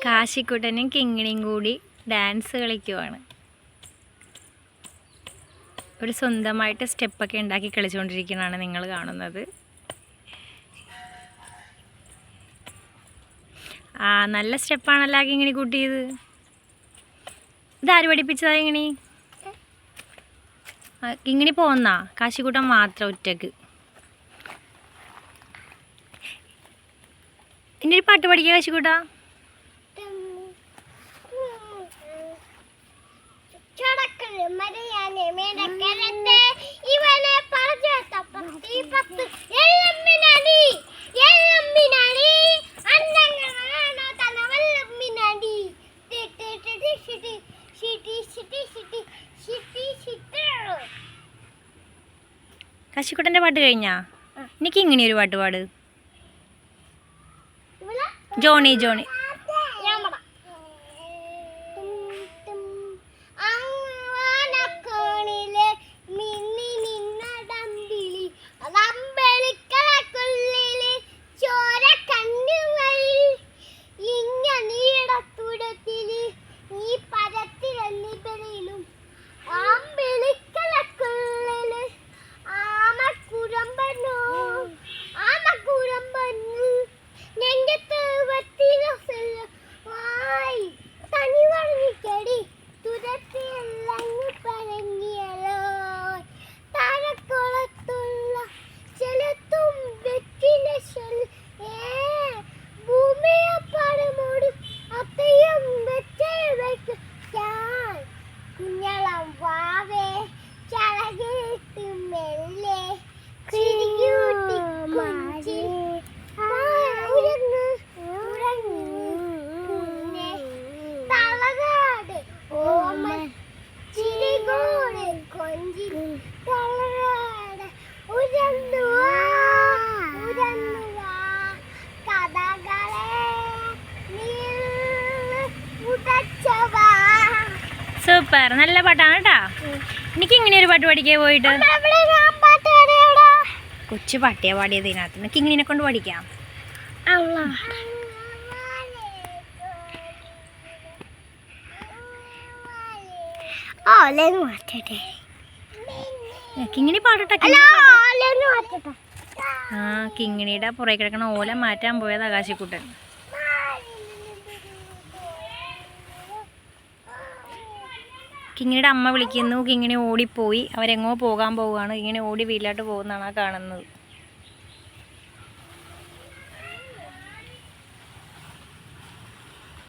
കാശിക്കുട്ടനും കിങ്ങിണിയും കൂടി ഡാൻസ് കളിക്കുവാണ്. ഒരു സ്വന്തമായിട്ട് സ്റ്റെപ്പൊക്കെ ഉണ്ടാക്കി കളിച്ചുകൊണ്ടിരിക്കുന്നതാണ് നിങ്ങൾ കാണുന്നത്. നല്ല സ്റ്റെപ്പാണല്ലോ കിങ്ങിണി കൂട്ടിയത്. ഇതാര് പഠിപ്പിച്ചതാ കിങ്ങിണി? കിങ്ങിണി പോന്നാ? കാശിക്കുട്ടൻ മാത്രം ഒറ്റക്ക്. ഇനി ഒരു പാട്ട് പഠിക്കുക കാശിക്കുട്ടാ. കാശിക്കുട്ടൻ്റെ പാട്ട് കഴിഞ്ഞാ? എനിക്ക് ഇങ്ങനെ ഒരു പാട്ട് പാട്. Johnny Johnny. സൂപ്പർ, നല്ല പാട്ടാണ് കേട്ടാ. എനിക്ക് ഇങ്ങനെ ഒരു പാട്ട് പഠിക്കാൻ പോയിട്ട് കൊച്ചു പാട്ടിയാ പാടിയത്. ഇതിനകത്ത് എനിക്ക് ഇങ്ങനെ കൊണ്ട് പഠിക്കാം. കിങ്ങിണി പാടട്ടെ. കിങ്ങിണിയുടെ പുറകെ കിടക്കണ ഓല മാറ്റാൻ പോയത് ആകാശക്കുട്ടൻ. കിങ്ങിണിയുടെ അമ്മ വിളിക്കുന്നു. കിങ്ങിണി ഓടിപ്പോയി. അവരെങ്ങോ പോകാൻ പോവുകയാണ്. കിങ്ങിണി ഓടി വീട്ടിലോട്ട് പോകുന്നതാണ് കാണുന്നത്.